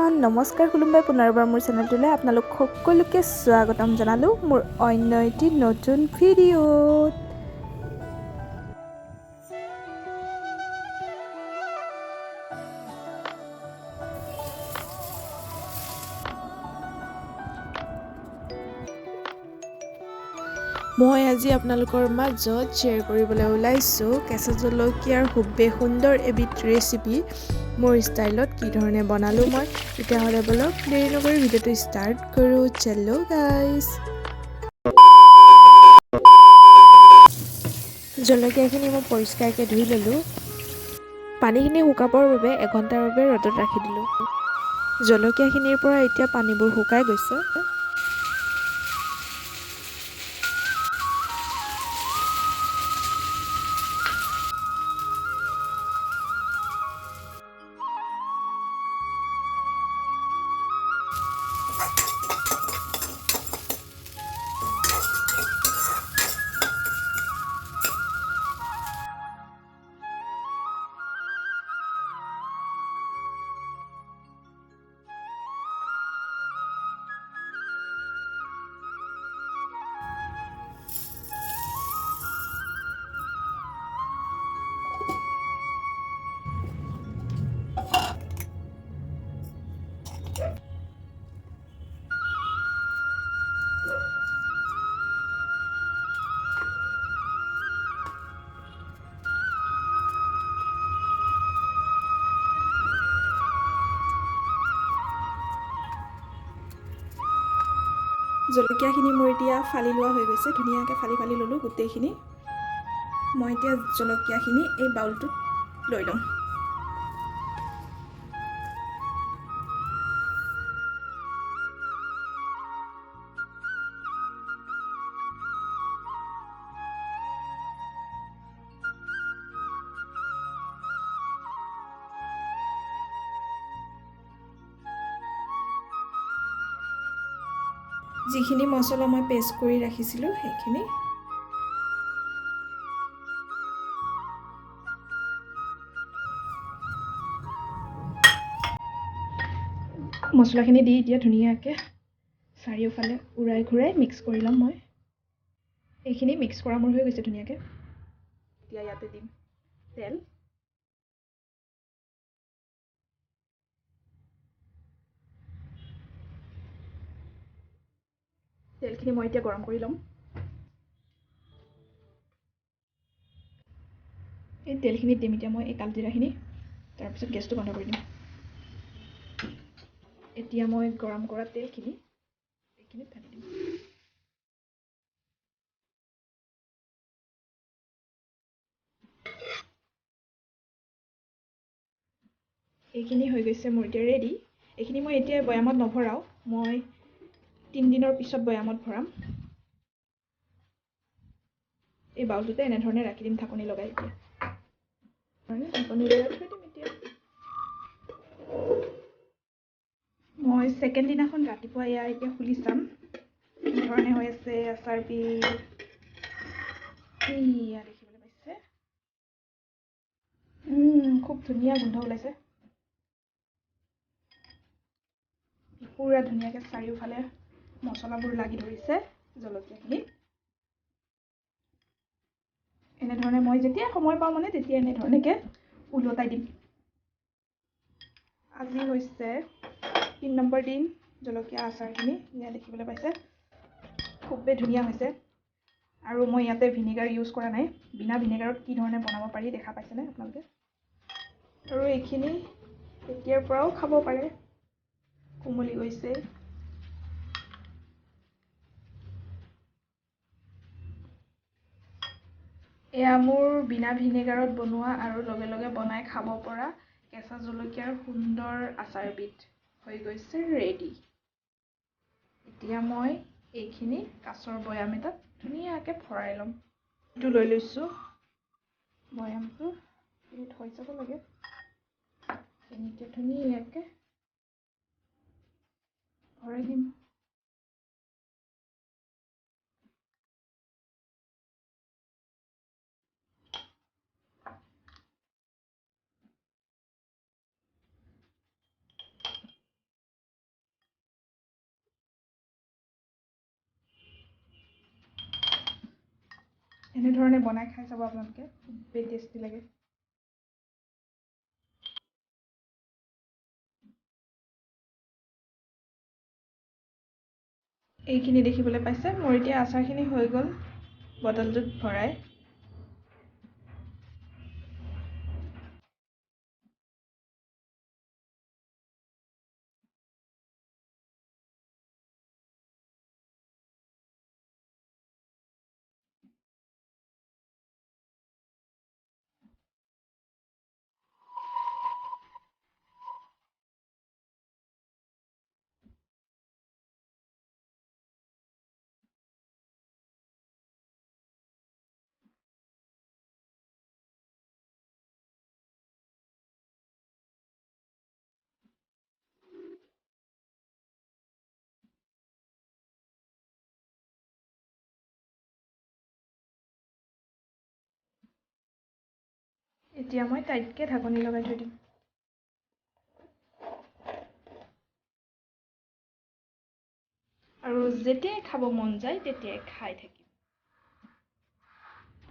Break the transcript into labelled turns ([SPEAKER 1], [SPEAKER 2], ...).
[SPEAKER 1] Everyone নমস্কাৰ খুলুমবাই পুনৰবাৰ মোৰ চেনেলটোলৈ আপোনালোক সকলোকে স্বাগতম জনালোঁ মোৰ অন্য এটি নতুন ভিডিঅ'ত। মই আজি আপোনালোকৰ মাজত শ্বেয়াৰ কৰিবলৈ ওলাইছোঁ কেঁচা জলকীয়াৰ খুবেই সুন্দৰ এবিধ ৰেচিপি মোৰ ষ্টাইলত কি ধৰণে বনালোঁ মই। তেতিয়াহ'লে বলক দেৰি নকৰি ভিডিঅ'টো ষ্টাৰ্ট কৰোঁ। চলো গাইজ। জলকীয়াখিনি মই পৰিষ্কাৰকৈ ধুই ল'লোঁ। পানীখিনি শুকাবৰ বাবে এঘণ্টাৰ বাবে ৰ'দত ৰাখি দিলোঁ। জলকীয়াখিনিৰ পৰা এতিয়া পানীবোৰ শুকাই গৈছে। জলকীয়াখিনি মোৰ এতিয়া ফালি লোৱা হৈ গৈছে। ধুনীয়াকৈ ফালি ল'লোঁ গোটেইখিনি। মই এতিয়া জলকীয়াখিনি এই বাউলটোত লৈ ল'ম। যিখিনি মছলা মই পেষ্ট কৰি ৰাখিছিলোঁ সেইখিনি মছলাখিনি দি এতিয়া ধুনীয়াকৈ চাৰিওফালে উৰাই ঘূৰাই মিক্স কৰি ল'ম। মই এইখিনি মিক্স কৰা মোৰ হৈ গৈছে ধুনীয়াকৈ। এতিয়া ইয়াতে দিম তেল। তেলখিনি মই এতিয়া গৰম কৰি ল'ম। এই তেলখিনিত দিম এতিয়া মই এই কালজিৰাখিনি, তাৰপিছত গেছটো বন্ধ কৰি দিম। এতিয়া মই গৰম কৰা তেলখিনি এইখিনিত ঢালি দিম। এইখিনি হৈ গৈছে মোৰ এতিয়া ৰেডি। এইখিনি মই এতিয়া বৈয়ামত নভৰাওঁ, মই 3 দিনৰ পিছত বৈয়ামত ভৰাম। এই বাউলটোতে এনেধৰণে ৰাখি দিম ঢাকনি লগাই। এতিয়া ঢাকনি লগাই থৈ দিম। এতিয়া মই ছেকেণ্ড দিনাখন ৰাতিপুৱা এয়া এতিয়া খুলি চাম কি ধৰণে হৈ আছে আচাৰবিধ। এয়া দেখিবলৈ পাইছে, খুব ধুনীয়া গোন্ধ ওলাইছে। পুৰা ধুনীয়াকৈ চাৰিওফালে মছলাবোৰ লাগি ধৰিছে জলকীয়াখিনি। এনেধৰণে মই যেতিয়া সময় পাওঁ মানে তেতিয়া এনেধৰণেকৈ ওলটাই দিম। আজি হৈছে 3 নম্বৰ দিন জলকীয়া আচাৰখিনি। ইয়াত দেখিবলৈ পাইছে খুবেই ধুনীয়া হৈছে। আৰু মই ইয়াতে ভিনেগাৰ ইউজ কৰা নাই। বিনা ভিনেগাৰত কি ধৰণে বনাব পাৰি দেখা পাইছেনে আপোনালোকে। আৰু এইখিনি এতিয়াৰ পৰাও খাব পাৰে, কোমলি গৈছে। এয়া মোৰ বিনা ভিনেগাৰত বনোৱা আৰু লগে লগে বনাই খাব পৰা কেঁচা জলকীয়াৰ সুন্দৰ আচাৰবিধ হৈ গৈছে ৰেডি। এতিয়া মই এইখিনি কাঁচৰ বৈয়াম এটাত ধুনীয়াকৈ ভৰাই ল'ম। এইটো লৈ লৈছোঁ, বৈয়ামটো হৈ যাব লাগে। এনেকৈ ধুনীয়াকৈ ভৰাই দিম। এনেধৰণে বনাই খাই চাব আপোনালোকে, খুবেই টেষ্টি লাগে। এইখিনি দেখিবলৈ পাইছে, মোৰ এতিয়া আচাৰখিনি হৈ গ'ল বটলটোত ভৰাই। এতিয়া মই টাইটকৈ ঢাকনি লগাই থৈ দিম। আৰু যেতিয়াই খাব মন যায় তেতিয়াই খাই থাকিম।